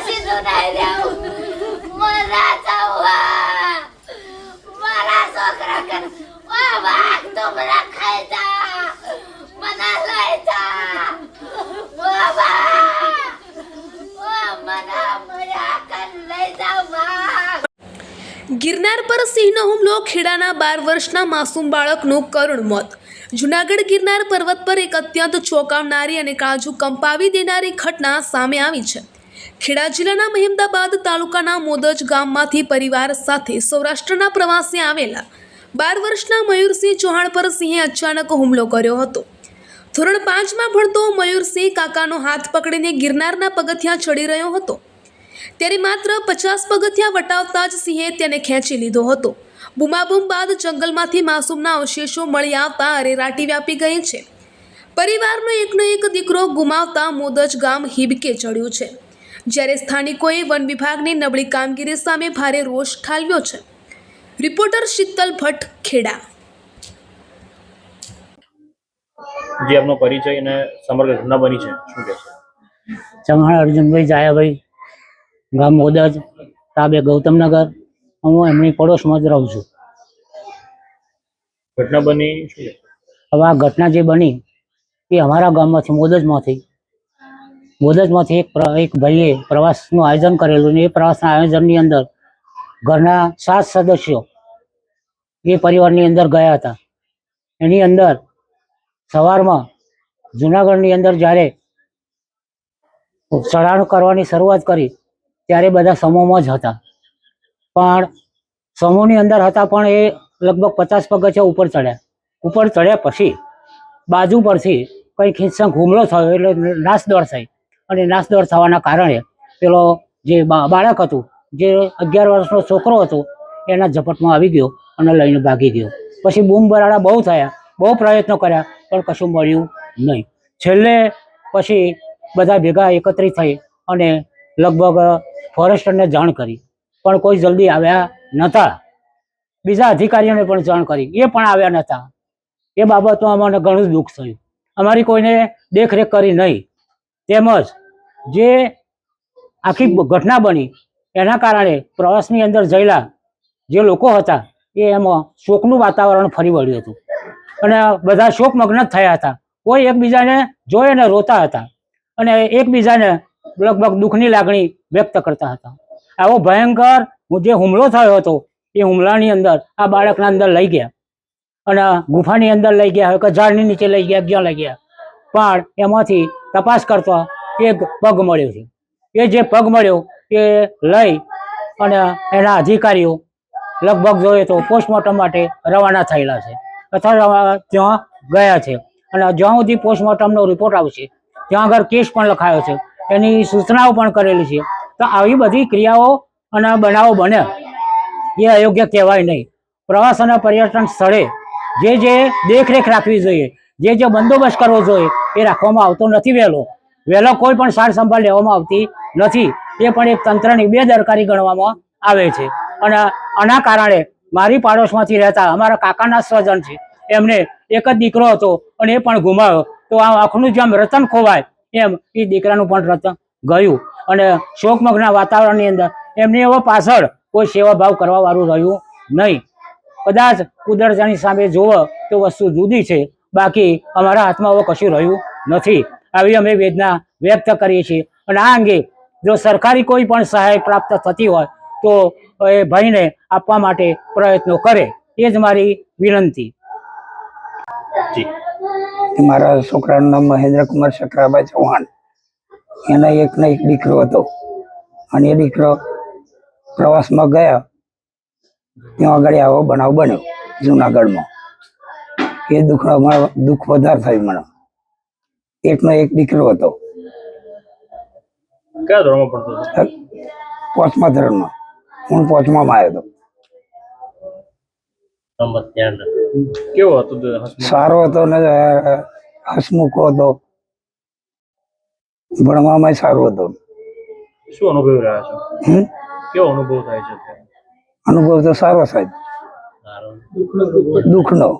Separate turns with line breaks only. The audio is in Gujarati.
સીધું નહીં રહેવું. મરા જાવા મારા છોકરા કર ઓ વાઘ તો મને ખાઈ જા મને લઈ જા ઓ વાઘ ઓ મને મયા કર લઈ જા વાઘ.
ગિરનાર પર સિંહનો હુમલો, ખેડાના 12 વર્ષના માસૂમ બાળકનું કરુણ મોત. જૂનાગઢ ગિરનાર પર્વત પર એક અત્યંત ચોંકાવનારી અને કાળજું કંપાવી દેનારી ઘટના સામે આવી છે. ખેડા જિલ્લાના મહેમદાબાદ તાલુકાના મોદજ ગામમાંથી પરિવાર સાથે સૌરાષ્ટ્રના પ્રવાસે આવેલા 12 વર્ષના મયુરસિંહ ચૌહાણ પર સિંહે અચાનક હુમલો કર્યો હતો. ધોરણ 5માં ભણતો મયુરસિંહ કાકાનો હાથ પકડીને ગિરનારના પગથિયાં ચડી રહ્યો હતો. ત્યારે માત્ર 50 પગથિયાં વટાવતા જ સિંહે તેને ખેંચી લીધો હતો. બૂમાબૂમ બાદ જંગલમાંથી માસૂમના અવશેષો મળી આવતા અરેરાટી વ્યાપી ગઈ છે. પરિવારનો એકનો એક દીકરો ગુમાવતા મોદજ ગામ હિબકે ચડ્યું છે. જ્યારે સ્થાનિકોએ વન વિભાગની નબળી કામગીરી સામે ભારે રોષ ઠાલવ્યો છે. રિપોર્ટર શીતલ ભટ્ટ, ખેડા.
જે આપનો પરિચય અને સમગ્ર ઘટના બની છે શું કહેશો?
ચૌહાણ અર્જુનભાઈ જાયાભાઈ, ગામ મોદજ, તાબે ગૌતમનગર. હું એમની પડોશમાં જ રહું છું.
ઘટના બની શું કહેશો?
હવે આ ઘટના જે બની એ અમારા ગામમાંથી મોદજમાંથી એક ભાઈએ પ્રવાસનું આયોજન કરેલું ને એ પ્રવાસના આયોજનની અંદર ઘરના 7 સદસ્યો એ પરિવારની અંદર ગયા હતા. એની અંદર સવારમાં જુનાગઢની અંદર જ્યારે ચઢાણ કરવાની શરૂઆત કરી ત્યારે બધા સમૂહમાં જ હતા. પણ સમૂહની અંદર હતા પણ એ લગભગ 50 પગથિયાં ઉપર ચડ્યા પછી બાજુ પરથી કંઈક હિંસક હુમલો થયો એટલે નાસદોડ થઈ. અને નાસદોડ થવાના કારણે પેલો જે બાળક હતું, જે 11 વર્ષનો છોકરો હતો, એના ઝપટમાં આવી ગયો અને લઈને ભાગી ગયો. પછી બૂમ બરાડા બહુ થયા, બહુ પ્રયત્નો કર્યા પણ કશું મળ્યું નહીં. છેલ્લે પછી બધા ભેગા એકત્રિત થઈ અને લગભગ ફોરેસ્ટરને જાણ કરી પણ કોઈ જલ્દી આવ્યા નહોતા. બીજા અધિકારીઓને પણ જાણ કરી, એ પણ આવ્યા નહોતા. એ બાબતમાં અમને ઘણું દુઃખ થયું. અમારી કોઈને દેખરેખ કરી નહીં. તેમજ જે આખી ઘટના બની એના કારણે પ્રવાસની અંદર જયેલા જે લોકો હતા એ એમાં શોકનું વાતાવરણ ફરી વળ્યું હતું અને બધા શોકમગ્ન થયા હતા. કોઈ એકબીજાને જોઈ અને રોતા હતા અને એકબીજાને લગભગ દુઃખની લાગણી વ્યક્ત કરતા હતા. આવો ભયંકર જે હુમલો થયો હતો એ હુમલાની અંદર આ બાળકના અંદર લઈ ગયા અને ગુફાની અંદર લઈ ગયા, હોય કે ઝાડની નીચે લઈ ગયા, ક્યાં લઈ ગયા. પણ એમાંથી તપાસ કરતા એક પગ મળ્યો છે. એ જે પગ મળ્યો એ લઈ અને એના અધિકારીઓ લગભગ જોઈએ તો પોસ્ટમોર્ટમ માટે રવાના થયેલા છે અથવા ત્યાં ગયા છે. અને જ્યાં સુધી પોસ્ટમોર્ટમનો રિપોર્ટ આવશે ત્યાં આગળ કેસ પણ લખાયો છે, એની સૂચનાઓ પણ કરેલી છે. તો આવી બધી ક્રિયાઓ અને બનાવો બને એ અયોગ્ય કહેવાય નહીં. પ્રવાસ અને પર્યટન સ્થળે જે દેખરેખ રાખવી જોઈએ, જે બંદોબસ્ત કરવો જોઈએ એ રાખવામાં આવતો નથી. વહેલો કોઈ પણ સાર સંભાળ લેવામાં આવતી નથી. એ પણ એક તંત્રની બેદરકારી ગણવામાં આવે છે. અને આના કારણે મારી પાડોશમાંથી રહેતા અમારા કાકાના સ્વજન છે, એમને એક જ દીકરો હતો અને એ પણ ગુમાવ્યો. તો આ આંખનું જેમ રતન ખોવાય એમ એ દીકરાનું પણ રતન ગયું અને શોકમગ્ન વાતાવરણની અંદર એમની એવો પાછળ કોઈ સેવાભાવ કરવા વાળું રહ્યું નહીં. કદાચ કુદરતની સામે જોવો તો વસ્તુ જુદી છે, બાકી અમારા હાથમાં હવે કશું રહ્યું નથી. આવી અમે વેદના વ્યક્ત કરીએ છીએ. અને આ અંગે જો સરકારી કોઈ પણ સહાય પ્રાપ્ત થતી હોય તો એ ભાઈને આપવા માટે પ્રયત્નો કરે, એ જ મારી વિનંતી.
મારા છોકરાનું નામ મહેન્દ્રકુમાર શકરાભાઈ ચૌહાણ. એના એકનો એક દીકરો હતો અને એ દીકરો પ્રવાસમાં ગયા ત્યાં આગળ આવો બનાવ બન્યો જુનાગઢમાં. એ દુઃખ વધારે થયું મને. એકનો એક દીકરો હતો.
કયા ધોરણમાં ભણતો હતો?
5મા ધોરણમાં. હું 5મામાં આવ્યો હતો.
કેવો હતો?
સારો હતો ને હસમુખો હતો, ભણવામાં સારો હતો.
શું અનુભવ રહ્યા છો? કેવો અનુભવ થાય છે?
અનુભવ તો સારો સાહેબ, દુઃખનો.